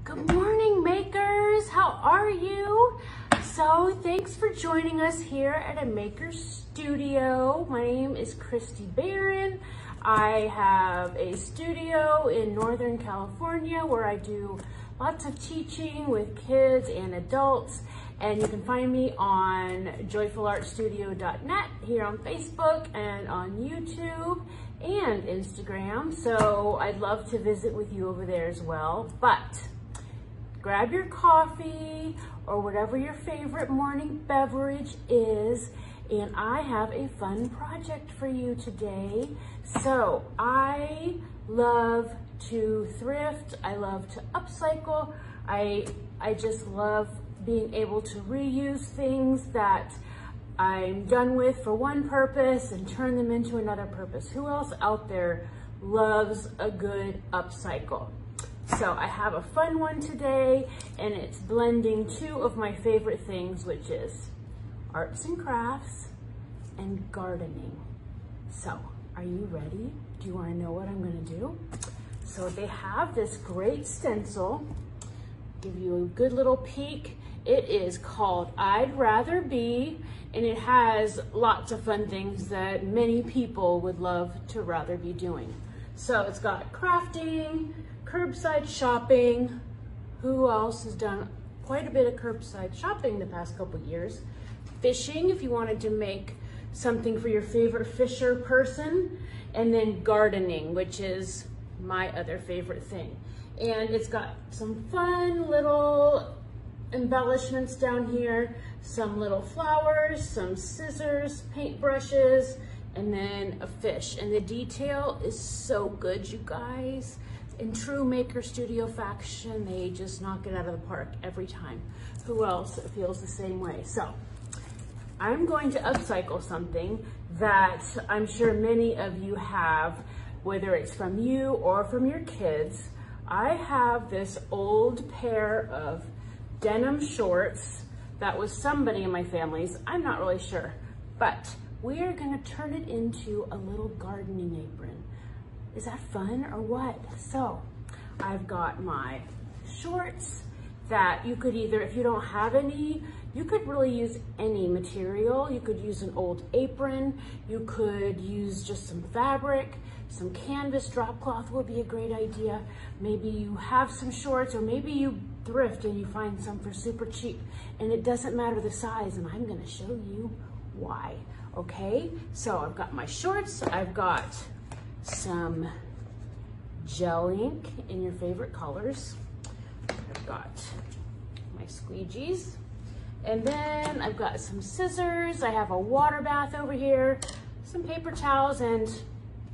Good morning, makers. How are you? So thanks for joining us here at a maker studio. My name is Christy Barron. I have a studio in Northern California where I do lots of teaching with kids and adults. And you can find me on joyfulartstudio.net, here on Facebook and on YouTube and Instagram. So I'd love to visit with you over there as well. But grab your coffee or whatever your favorite morning beverage is, and I have a fun project for you today. So I love to thrift, I love to upcycle, I just love being able to reuse things that I'm done with for one purpose and turn them into another purpose. Who else out there loves a good upcycle? So I have a fun one today, and it's blending two of my favorite things, which is arts and crafts and gardening. So are you ready? Do you want to know what I'm going to do? So they have this great stencil. Give you a good little peek. It is called I'd Rather Be, and it has lots of fun things that many people would love to rather be doing. So it's got crafting, curbside shopping. Who else has done quite a bit of curbside shopping the past couple years? Fishing, if you wanted to make something for your favorite fisher person. And then gardening, which is my other favorite thing. And it's got some fun little embellishments down here, some little flowers, some scissors, paintbrushes, and then a fish. And the detail is so good, you guys. In true Maker Studio fashion, they just knock it out of the park every time. Who else feels the same way? So I'm going to upcycle something that I'm sure many of you have, whether it's from you or from your kids. I have this old pair of denim shorts that was somebody in my family's. I'm not really sure, but we are gonna turn it into a little gardening apron. Is that fun or what? So I've got my shorts that you could either, if you don't have any, you could really use any material. You could use an old apron. You could use just some fabric. Some canvas drop cloth would be a great idea. Maybe you have some shorts, or maybe you thrift and you find some for super cheap, and it doesn't matter the size, and I'm gonna show you why, okay? So I've got my shorts, I've got some gel ink in your favorite colors. I've got my squeegees, and then I've got some scissors. I have a water bath over here, some paper towels, and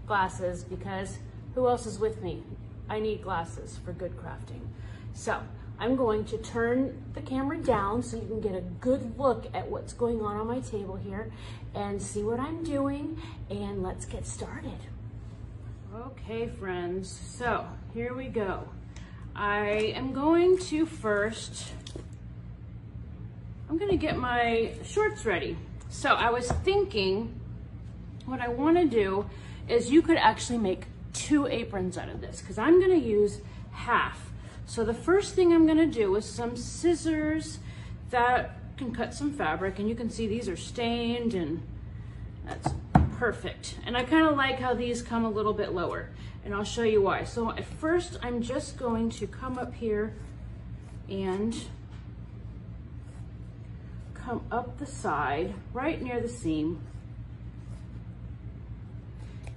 glasses, because who else is with me? I need glasses for good crafting. So I'm going to turn the camera down so you can get a good look at what's going on my table here and see what I'm doing, and let's get started. Okay, friends, so here we go. I am going to first, I'm gonna get my shorts ready. So I was thinking what I wanna do is you could actually make two aprons out of this, because I'm gonna use half. So the first thing I'm gonna do is some scissors that can cut some fabric, and you can see these are stained, and that's perfect. And I kind of like how these come a little bit lower, and I'll show you why. So at first, I'm just going to come up here and come up the side, right near the seam.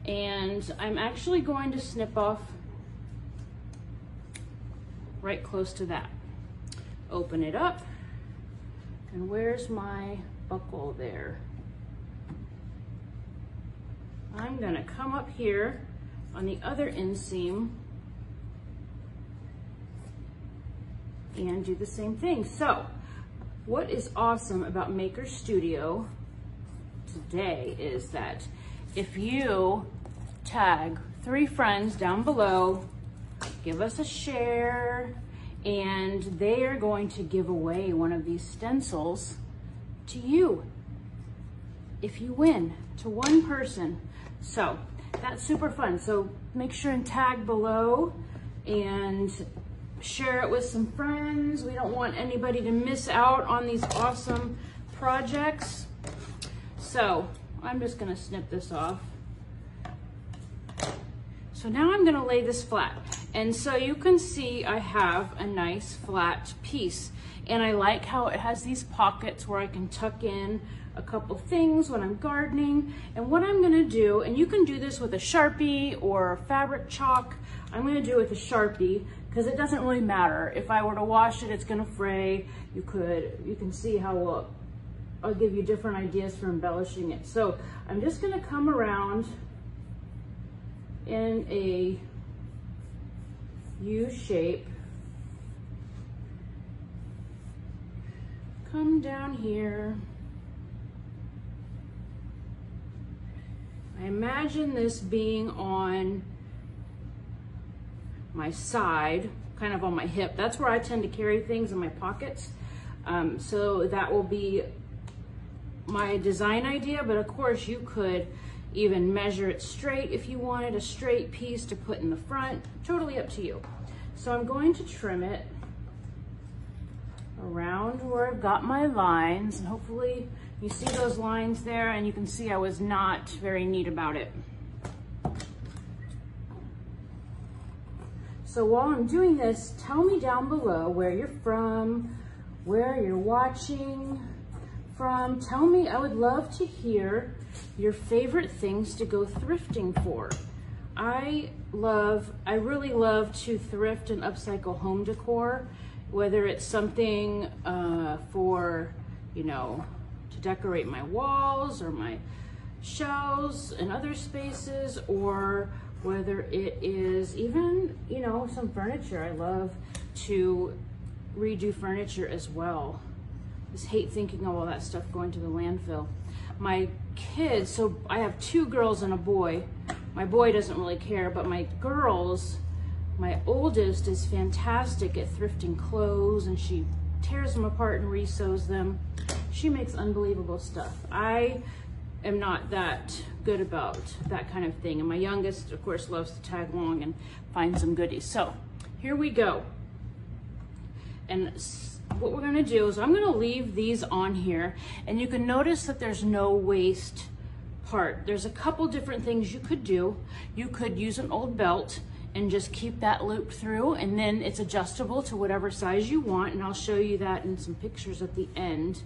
And I'm actually going to snip off right close to that. Open it up, and where's my buckle there? I'm gonna come up here on the other inseam and do the same thing. So what is awesome about Maker Studio today is that if you tag 3 friends down below, give us a share, and they are going to give away one of these stencils to you if you win, to one person. So that's super fun. So make sure and tag below and share it with some friends. We don't want anybody to miss out on these awesome projects. So I'm just gonna snip this off. So now I'm gonna lay this flat. And so you can see I have a nice flat piece. And I like how it has these pockets where I can tuck in a couple things when I'm gardening. And what I'm gonna do, and you can do this with a Sharpie or fabric chalk. I'm gonna do it with a Sharpie because it doesn't really matter. If I were to wash it, it's gonna fray. You can see how I'll give you different ideas for embellishing it. So I'm just gonna come around in a U shape. Come down here. I imagine this being on my side, kind of on my hip. That's where I tend to carry things in my pockets. So that will be my design idea, but of course you could even measure it straight if you wanted a straight piece to put in the front. Totally up to you. So I'm going to trim it around where I've got my lines, and hopefully you see those lines there, and you can see I was not very neat about it. So while I'm doing this, tell me down below where you're from, where you're watching from. Tell me, I would love to hear your favorite things to go thrifting for. I really love to thrift and upcycle home decor, whether it's something for, you know, to decorate my walls or my shelves and other spaces, or whether it is even, you know, some furniture. I love to redo furniture as well. Just hate thinking of all that stuff going to the landfill. My kids, so I have 2 girls and a boy. My boy doesn't really care, but my girls, my oldest is fantastic at thrifting clothes, and she tears them apart and resews them. She makes unbelievable stuff. I am not that good about that kind of thing. And my youngest, of course, loves to tag along and find some goodies. So here we go. And what we're gonna do is I'm gonna leave these on here, and you can notice that there's no waste part. There's a couple different things you could do. You could use an old belt and just keep that looped through, and then it's adjustable to whatever size you want, and I'll show you that in some pictures at the end.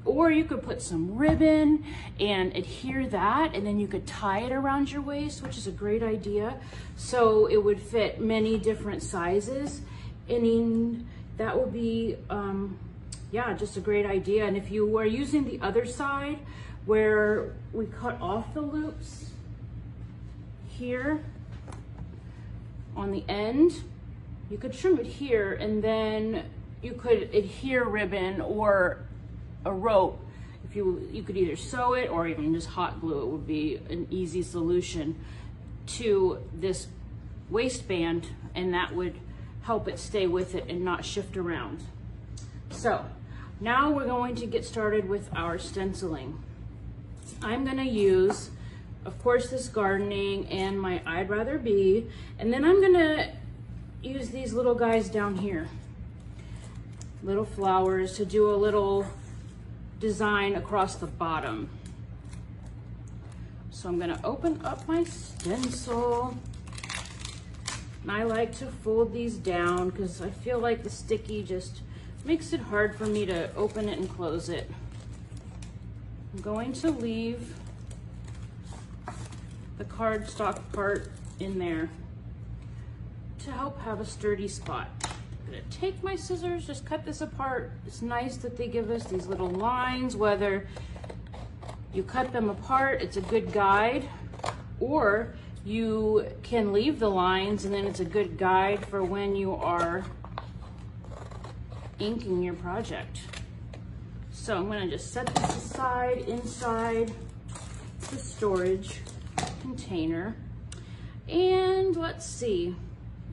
Or you could put some ribbon and adhere that, and then you could tie it around your waist, which is a great idea. So it would fit many different sizes, and that would be, yeah, just a great idea. And if you were using the other side where we cut off the loops here on the end, you could trim it here, and then you could adhere ribbon or a rope. If you could either sew it or even just hot glue. It would be an easy solution to this waistband, and that would help it stay with it and not shift around. So now we're going to get started with our stenciling. I'm gonna use, of course, this gardening and my I'd Rather Be, and then I'm gonna use these little guys down here, little flowers, to do a little design across the bottom. So I'm gonna open up my stencil, and I like to fold these down because I feel like the sticky just makes it hard for me to open it and close it. I'm going to leave the cardstock part in there to help have a sturdy spot. I'm gonna take my scissors, just cut this apart. It's nice that they give us these little lines, whether you cut them apart, it's a good guide, or you can leave the lines and then it's a good guide for when you are inking your project. So I'm gonna just set this aside inside the storage container. And let's see,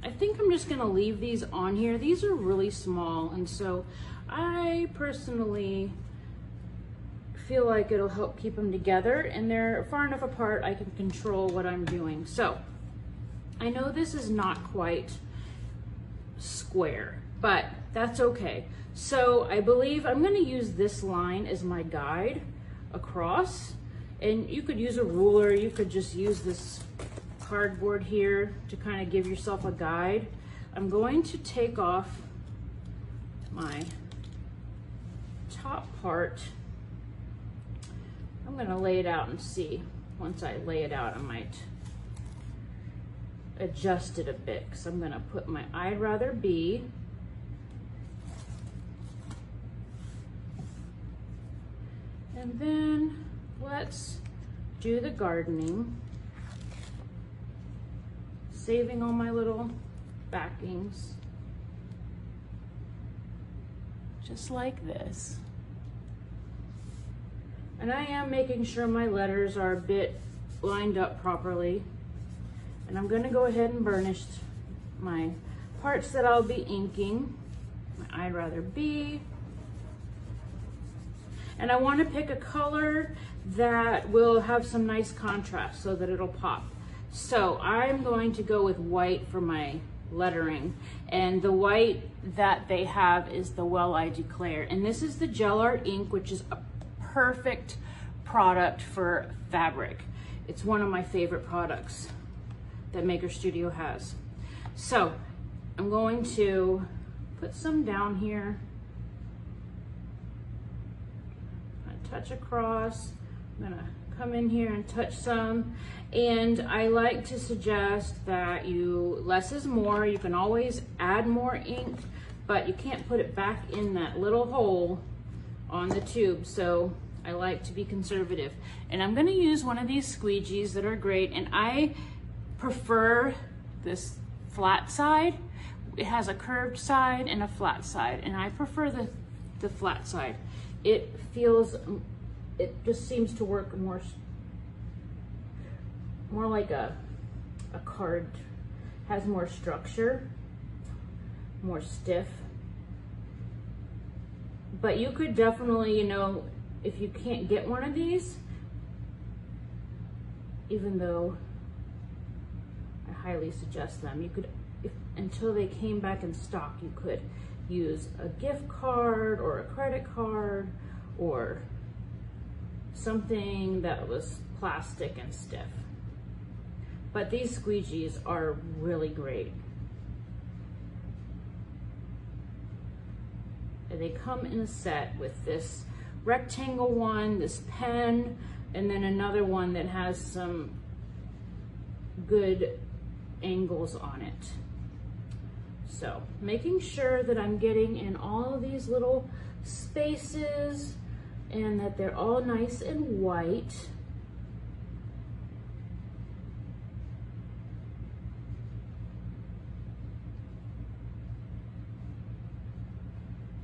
I think I'm just gonna leave these on here. These are really small, and so I personally feel like it'll help keep them together, and they're far enough apart I can control what I'm doing. So I know this is not quite square, but that's okay. So I believe I'm gonna use this line as my guide across, and you could use a ruler, you could just use this cardboard here to kind of give yourself a guide. I'm going to take off my top part. I'm gonna lay it out and see. Once I lay it out, I might adjust it a bit, because I'm gonna put my I'd rather be. And then let's do the gardening, saving all my little backings, just like this. And I am making sure my letters are a bit lined up properly. And I'm gonna go ahead and burnish my parts that I'll be inking, my I'd rather be. And I wanna pick a color that will have some nice contrast so that it'll pop. So I'm going to go with white for my lettering. And the white that they have is the Well I Declare. And this is the Gel Art ink, which is a perfect product for fabric. It's one of my favorite products that Maker Studio has. So I'm going to put some down here, touch across. I'm gonna come in here and touch some. And I like to suggest that less is more. You can always add more ink, but you can't put it back in that little hole on the tube. So I like to be conservative. And I'm gonna use one of these squeegees that are great. And I prefer this flat side. It has a curved side and a flat side. And I prefer the flat side. It just seems to work more like a card, has more structure, more stiff. But you could definitely, you know, if you can't get one of these, even though I highly suggest them, you could, until they came back in stock, you could use a gift card or a credit card or something that was plastic and stiff. But these squeegees are really great. And they come in a set with this rectangle one, this pen, and then another one that has some good angles on it. So making sure that I'm getting in all of these little spaces and that they're all nice and white.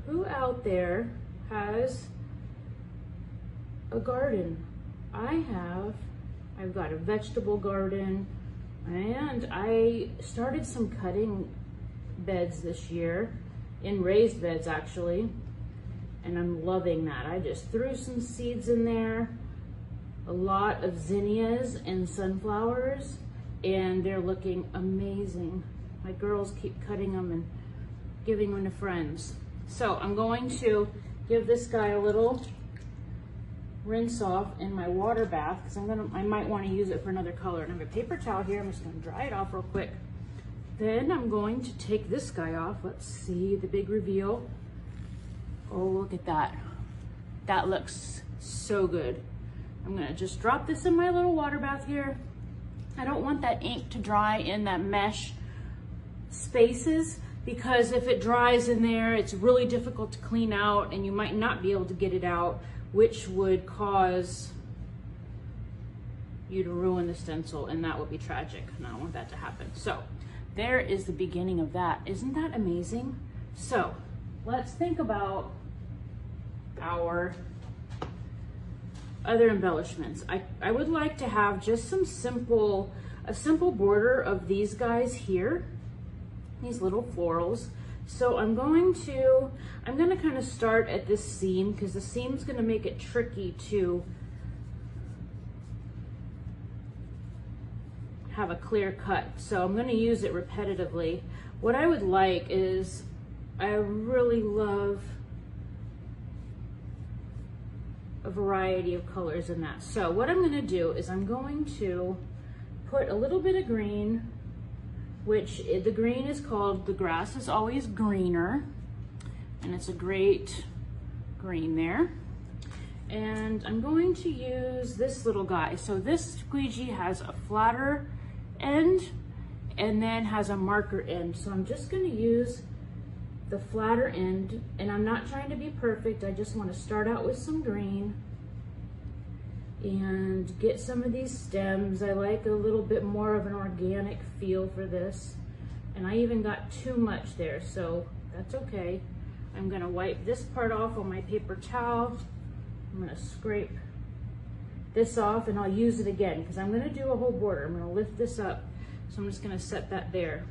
Who out there has a garden? I've got a vegetable garden, and I started some cutting beds this year, in raised beds actually, and I'm loving that. I just threw some seeds in there, a lot of zinnias and sunflowers, and they're looking amazing. My girls keep cutting them and giving them to friends. So I'm going to give this guy a little rinse off in my water bath, because I might want to use it for another color. And I have a paper towel here. I'm just going to dry it off real quick. Then I'm going to take this guy off. Let's see the big reveal. Oh, look at that. That looks so good. I'm going to just drop this in my little water bath here. I don't want that ink to dry in that mesh spaces, because if it dries in there, it's really difficult to clean out and you might not be able to get it out, which would cause you to ruin the stencil, and that would be tragic, and I don't want that to happen. So there is the beginning of that. Isn't that amazing? So let's think about our other embellishments. I would like to have just a simple border of these guys here, these little florals. So I'm gonna kind of start at this seam, because the seam's gonna make it tricky to have a clear cut. So I'm gonna use it repetitively. what I would like is, I really love a variety of colors in that. So what I'm gonna do is I'm going to put a little bit of green, which the green is called The Grass Is Always Greener, and it's a great green there. And I'm going to use this little guy. So this squeegee has a flatter end and then has a marker end. So I'm just gonna use the flatter end, and I'm not trying to be perfect. I just want to start out with some green and get some of these stems. I like a little bit more of an organic feel for this, and I even got too much there, so that's okay. I'm gonna wipe this part off on my paper towel. I'm gonna scrape this off, and I'll use it again because I'm gonna do a whole border. I'm gonna lift this up, so I'm just gonna set that there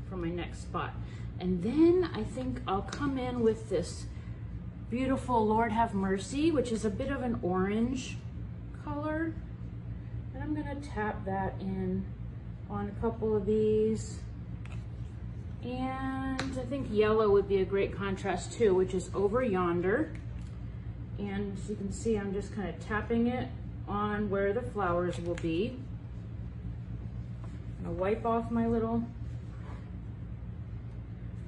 for my next spot. And then I think I'll come in with this beautiful Lord Have Mercy, which is a bit of an orange color. And I'm gonna tap that in on a couple of these. And I think yellow would be a great contrast too, which is over yonder. And as you can see, I'm just kind of tapping it on where the flowers will be. I'm gonna wipe off my little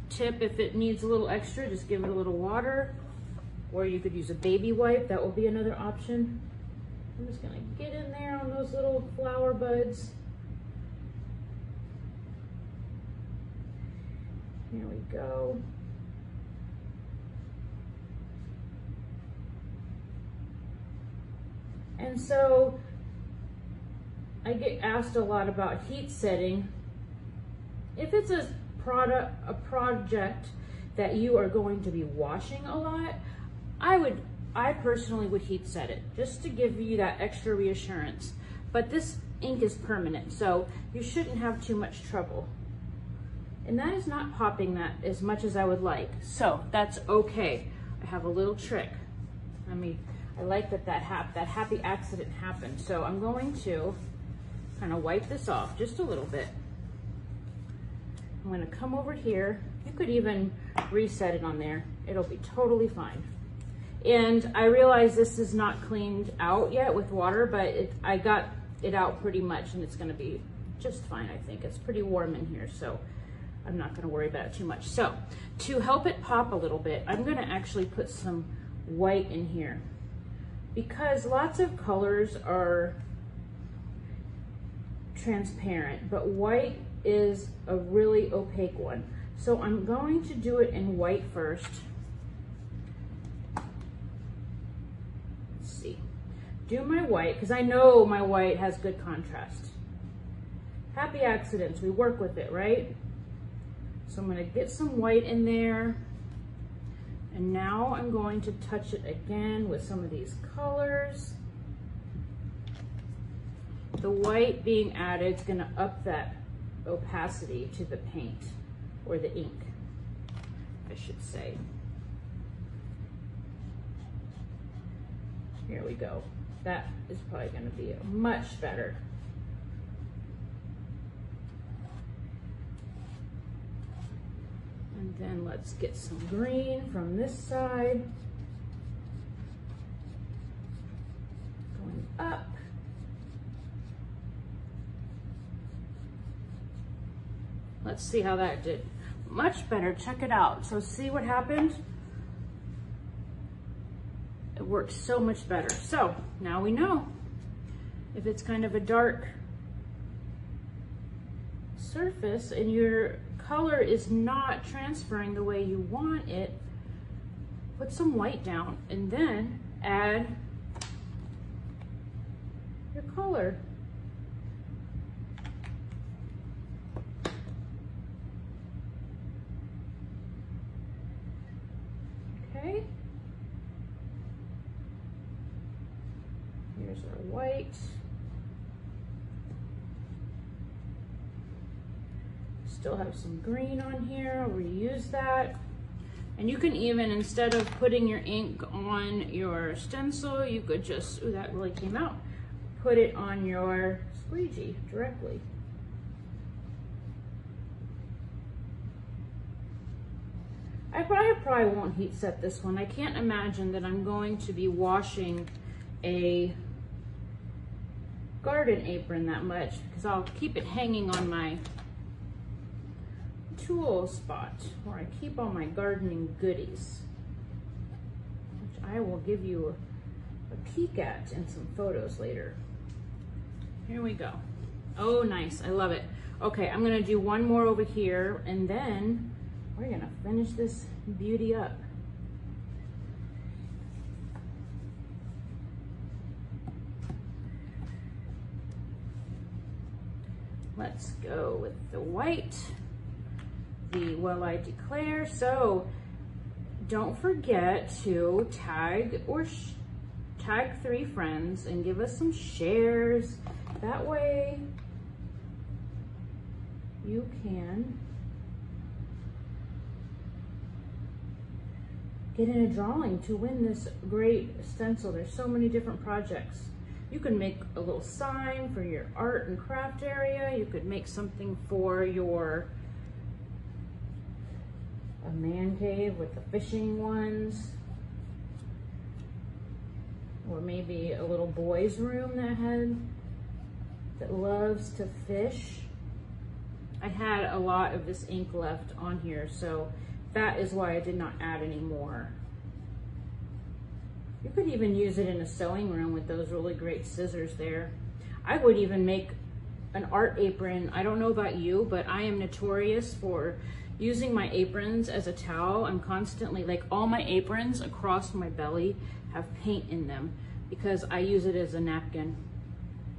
tip. If it needs a little extra, just give it a little water, or you could use a baby wipe. That will be another option. I'm just gonna get in there on those little flower buds. Here we go. And so I get asked a lot about heat setting. If it's a project that you are going to be washing a lot, I personally would heat set it just to give you that extra reassurance. But this ink is permanent, so you shouldn't have too much trouble. And that is not popping that as much as I would like, so that's okay. I have a little trick. I like that happy accident happened. So I'm going to kind of wipe this off just a little bit. I'm gonna come over here. You could even reset it on there. It'll be totally fine. And I realize this is not cleaned out yet with water, but I got it out pretty much, and it's gonna be just fine, I think. It's pretty warm in here, so I'm not gonna worry about it too much. So to help it pop a little bit, I'm gonna actually put some white in here, because lots of colors are transparent, but white is a really opaque one. So I'm going to do it in white first. Let's see. Do my white, because I know my white has good contrast. Happy accidents, we work with it, right? So I'm gonna get some white in there. And now I'm going to touch it again with some of these colors. The white being added is gonna up that opacity to the paint, or the ink, I should say. Here we go. That is probably gonna be much better. And then let's get some green from this side. Going up. Let's see how that did. Much better, check it out. So see what happened? It works so much better. So now we know if it's kind of a dark surface and your color is not transferring the way you want it, put some white down and then add your color. Okay. Here's our white. Still have some green on here, I'll reuse that. And you can even, instead of putting your ink on your stencil, you could just, ooh, that really came out, put it on your squeegee directly. I probably won't heat set this one. I can't imagine that I'm going to be washing a garden apron that much, because I'll keep it hanging on my tool spot where I keep all my gardening goodies, which I will give you a peek at in some photos later. Here we go. Oh, nice, I love it. Okay, I'm gonna do one more over here, and then we're gonna finish this beauty up. Let's go with the white, the Well I Declare. So don't forget to tag tag 3 friends and give us some shares. That way you can get in a drawing to win this great stencil. There's so many different projects. You can make a little sign for your art and craft area. You could make something for a man cave with the fishing ones. Or maybe a little boy's room that loves to fish. I had a lot of this ink left on here, so that is why I did not add any more. You could even use it in a sewing room with those really great scissors there. I would even make an art apron. I don't know about you, but I am notorious for using my aprons as a towel. I'm constantly, like, all my aprons across my belly have paint in them because I use it as a napkin.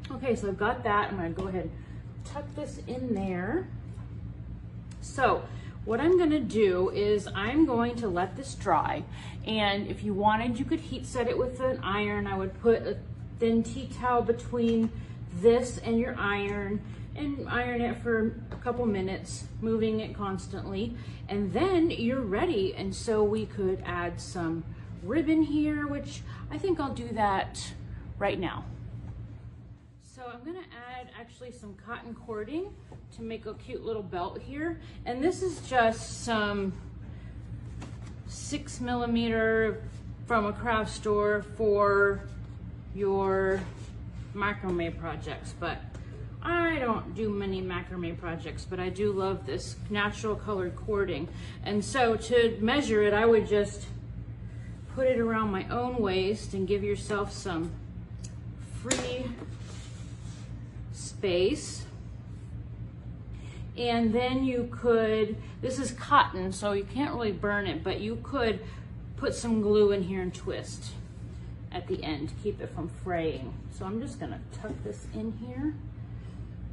Okay, so I've got that. I'm gonna go ahead and tuck this in there. So what I'm gonna do is I'm going to let this dry, and if you wanted, you could heat set it with an iron. I would put a thin tea towel between this and your iron and iron it for a couple minutes, moving it constantly, and then you're ready. And so we could add some ribbon here, which I think I'll do that right now. So I'm gonna add actually some cotton cording to make a cute little belt here. And this is just some 6mm from a craft store for your macrame projects. But I don't do many macrame projects, but I do love this natural colored cording. And so to measure it, I would just put it around my own waist and give yourself some free space. And then you could, this is cotton, so you can't really burn it, but you could put some glue in here and twist at the end to keep it from fraying. So I'm just gonna tuck this in here.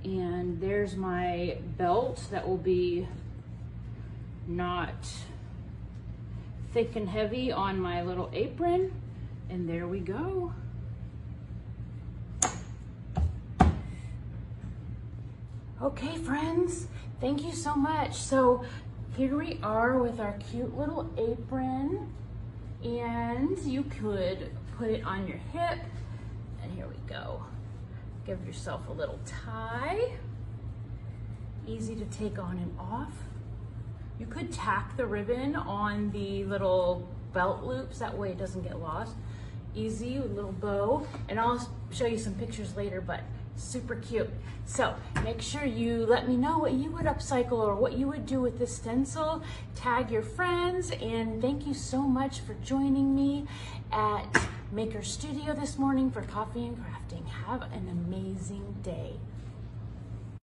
And there's my belt that will be not thick and heavy on my little apron. And there we go. Okay, friends, thank you so much. So here we are with our cute little apron, and you could put it on your hip, and here we go. Give yourself a little tie. Easy to take on and off. You could tack the ribbon on the little belt loops, that way it doesn't get lost. Easy, with a little bow, and I'll show you some pictures later, but super cute. So make sure you let me know what you would upcycle or what you would do with this stencil. Tag your friends, and thank you so much for joining me at Maker Studio this morning for coffee and crafting. Have an amazing day.